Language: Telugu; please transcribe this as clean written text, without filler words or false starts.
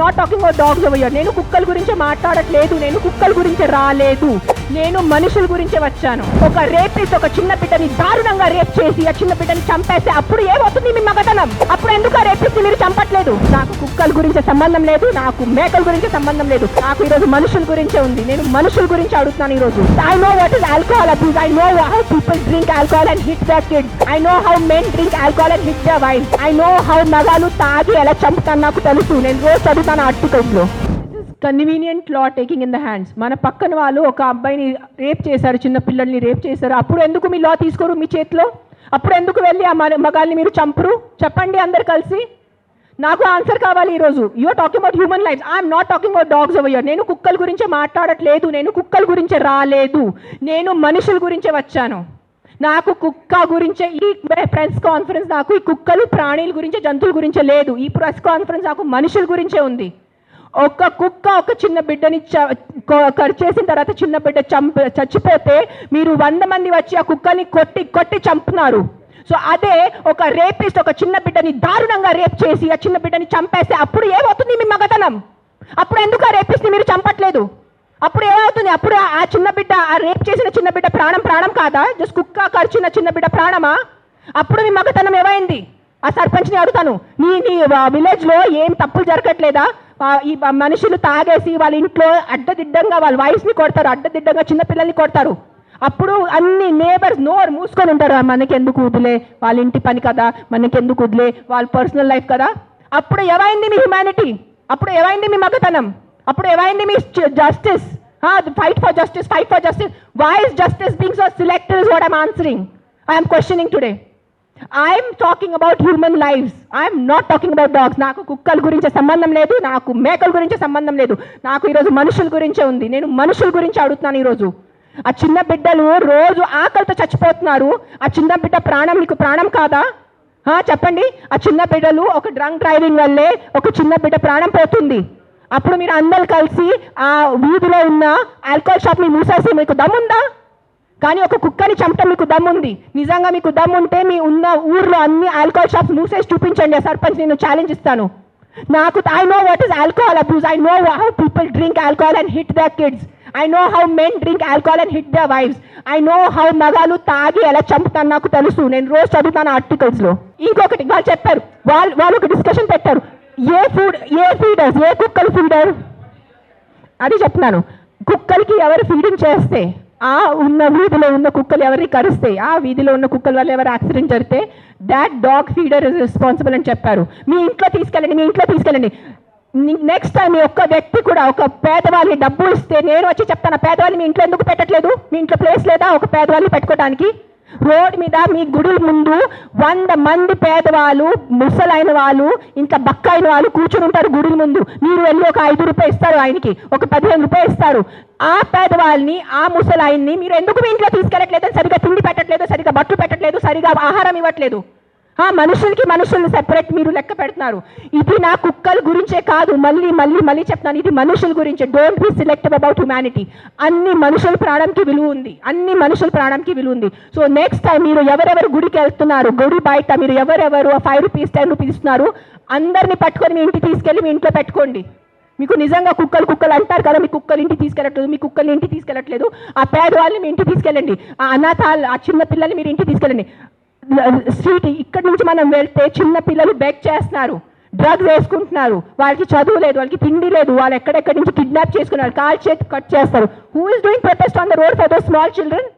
Not talking about dogs over here. నేను కుక్కల గురించి మాట్లాడట్లేదు, నేను కుక్కల గురించి రాలేదు, నేను మనుషుల గురించి వచ్చాను. ఒక రేపిస్ట్ ఒక చిన్న బిడ్డని దారుణంగా రేప్ చేసి ఆ చిన్న బిడ్డని చంపేస్తే అప్పుడు ఏమవుతుంది మీ మగతనం? అప్పుడు ఎందుకు ఆ రేపిస్ట్ మీరు చంపట్లేదు? నాకు కుక్కల గురించి సంబంధం లేదు, నాకు మేకల గురించి సంబంధం లేదు, నాకు ఈరోజు మనుషుల గురించే ఉంది. నేను మనుషుల గురించి అడుగుతున్నాను ఈరోజు. I know what is alcohol abuse, I know how people drink alcohol and hit their kids, I know how men drink alcohol and hit their wife, I know how మగాలు తాగి ఎలా చంపుతాను నాకు తెలుసు. నేను రోజు చదువుతాను ఆర్టికల్స్ లో. Convenient law taking in the hands. మన పక్కన వాళ్ళు ఒక అబ్బాయిని రేప్ చేశారు, చిన్న పిల్లల్ని రేప్ చేశారు. అప్పుడు ఎందుకు మీ లా తీసుకోరు మీ చేతిలో? అప్పుడు ఎందుకు వెళ్ళి ఆ మగాల్ని మీరు చంపరు? చెప్పండి అందరు కలిసి. నాకు ఆన్సర్ కావాలి ఈరోజు. You're talking about human lifes, I'm not talking about dogs over here. నేను కుక్కల గురించి మాట్లాడట్లేదు, నేను కుక్కల గురించి రాలేదు, నేను మనుషుల గురించే వచ్చాను. నాకు కుక్క గురించే ఈ ప్రెస్ కాన్ఫరెన్స్, నాకు ఈ కుక్కలు ప్రాణుల గురించి జంతువుల గురించే లేదు. ఈ ప్రెస్ కాన్ఫరెన్స్ నాకు మనుషుల గురించే ఉంది. ఒక కుక్క ఒక చిన్న బిడ్డని చేసిన తర్వాత చిన్న బిడ్డ చచ్చిపోతే మీరు 100 మంది వచ్చి ఆ కుక్కల్ని కొట్టి కొట్టి చంపుతున్నారు. సో అదే ఒక రేపిస్ట్ ఒక చిన్న బిడ్డని దారుణంగా రేప్ చేసి ఆ చిన్న బిడ్డని చంపేస్తే అప్పుడు ఏమవుతుంది మీ మగతనం? అప్పుడు ఎందుకు ఆ రేపిస్ట్ని మీరు చంపట్లేదు? అప్పుడు ఏమవుతుంది? అప్పుడు ఆ చిన్న బిడ్డ, ఆ రేప్ చేసిన చిన్న బిడ్డ ప్రాణం కాదా? జస్ట్ కుక్క కరిచిన చిన్న బిడ్డ ప్రాణమా? అప్పుడు మీ మగతనం ఏమైంది? ఆ సర్పంచ్ని అడుగుతాను, నీ విలేజ్లో ఏం తప్పులు జరగట్లేదా? ఈ మనుషులు తాగేసి వాళ్ళ ఇంట్లో అడ్డదిడ్డంగా వాళ్ళ వైఫ్ని కొడతారు, అడ్డదిడ్డంగా చిన్నపిల్లల్ని కొడతారు. అప్పుడు అన్ని నేబర్స్ నోరు మూసుకొని ఉంటారు, మనకెందుకు వదిలే, వాళ్ళ ఇంటి పని కదా, మనకెందుకు వదిలే, వాళ్ళ పర్సనల్ లైఫ్ కదా. అప్పుడు ఏమైంది మీ హ్యుమానిటీ? అప్పుడు ఏమైంది మీ మగతనం? అప్పుడు ఏమైంది మీ justice? Fight for justice, fight for justice. Why is justice being so selective is what I'm answering. I'm questioning today. I'm talking about human lifes, I'm not talking about dogs. నాకు కుక్కల గురించి సంబంధం లేదు, నాకు మేకల గురించి సంబంధం లేదు, నాకు ఈరోజు మనుషుల గురించే ఉంది. నేను మనుషుల గురించి అడుగుతున్నాను ఈరోజు. ఆ చిన్న బిడ్డలు రోజు ఆకలితో చచ్చిపోతున్నారు. ఆ చిన్న బిడ్డ ప్రాణం మీకు ప్రాణం కాదా? చెప్పండి. ఆ చిన్న బిడ్డలు ఒక డ్రంక్ డ్రైవింగ్ వల్లే ఒక చిన్న బిడ్డ ప్రాణం పోతుంది. అప్పుడు మీరు అందరు కలిసి ఆ వీధిలో ఉన్న ఆల్కహాల్ షాప్ని మూసేసి మీకు దమ్ముందా? కానీ ఒక కుక్కని చంపటం మీకు దమ్ముంది. నిజంగా మీకు దమ్ముంటే మీ ఉన్న ఊర్లో అన్ని ఆల్కహాల్ షాప్స్ మూసేసి చూపించండి. ఆ సర్పంచ్ నేను ఛాలెంజ్ ఇస్తాను. నాకు I know what is alcohol abuse, I know how people drink alcohol and hit their kids, I know how men drink alcohol and hit their wives, I know how మగాలు తాగి ఎలా చంపుతాను నాకు తెలుసు. నేను రోజు చదువుతాను ఆర్టికల్స్లో. ఇంకొకటి వాళ్ళు చెప్పారు, వాళ్ళు ఒక డిస్కషన్ పెట్టారు, ఏ ఫీడర్స్, ఏ కుక్కలు ఫీడర్ అది చెప్తున్నాను. కుక్కలకి ఎవరు ఫీడింగ్ చేస్తే, ఆ ఉన్న వీధిలో ఉన్న కుక్కలు ఎవరిని కరిస్తే, ఆ వీధిలో ఉన్న కుక్కల వల్ల ఎవరు యాక్సిడెంట్ జరిగితే that dog feeder is responsible అని చెప్పారు. మీ ఇంట్లో తీసుకెళ్ళండి. నెక్స్ట్ టైం మీ ఒక్క వ్యక్తి కూడా ఒక పేదవాళ్ళని డబ్బు ఇస్తే నేను వచ్చి చెప్తాను, పేదవాళ్ళని మీ ఇంట్లో ఎందుకు పెట్టట్లేదు? మీ ఇంట్లో ప్లేస్ లేదా ఒక పేదవాళ్ళని పెట్టుకోవడానికి? రోడ్ మీద మీ గుడి ముందు 100 మంది పేదవాళ్ళు, ముసలైన వాళ్ళు, ఇంకా బక్కైన వాళ్ళు కూర్చుని ఉంటారు గుడి ముందు. మీరు వెళ్ళి ఒక 5 రూపాయలు ఇస్తారు, ఆయనకి ఒక 15 రూపాయలు ఇస్తారు. ఆ పేదవాళ్ళని, ఆ ముసలాయిన్ని మీరు ఎందుకు మీ ఇంట్లో తీసుకెళ్ళట్లేదు? సరిగా తిండి పెట్టట్లేదు, సరిగా బట్టలు పెట్టట్లేదు, సరిగా ఆహారం ఇవ్వట్లేదు. మనుషుల్ని సెపరేట్ మీరు లెక్క పెడుతున్నారు. ఇది నా కుక్కల గురించే కాదు, మళ్ళీ చెప్తాను, ఇది మనుషుల గురించే. Don't be selective about humanity. అన్ని మనుషుల ప్రాణంకి విలువ ఉంది. సో నెక్స్ట్ టైం మీరు ఎవరెవరు గుడికి వెళ్తున్నారు, గుడి బయట మీరు ఎవరెవరు 5 రూపీస్ 10 రూపీస్ ఇస్తున్నారు, అందరినీ పట్టుకొని మీ ఇంటికి తీసుకెళ్ళి మీ ఇంట్లో పెట్టుకోండి. మీకు నిజంగా కుక్కలు అంటారు కదా, మీ కుక్కలు ఇంటికి తీసుకెళ్ళట్లేదు, ఆ పేదవాళ్ళని మీ ఇంటికి తీసుకెళ్ళండి. ఆ అనాథాలు, ఆ చిన్న పిల్లల్ని మీరు ఇంటికి తీసుకెళ్ళండి. స్ట్రీట్ ఇక్కడి నుంచి మనం వెళ్తే చిన్న పిల్లలు బెగ్ చేస్తున్నారు, డ్రగ్స్ వేసుకుంటున్నారు, వాళ్ళకి చదువు లేదు, వాళ్ళకి తిండి లేదు, వాళ్ళు ఎక్కడెక్కడి నుంచి కిడ్నాప్ చేసుకున్నారు, కాల్ చేతి కట్ చేస్తారు. Who is doing protest on the road for those small children?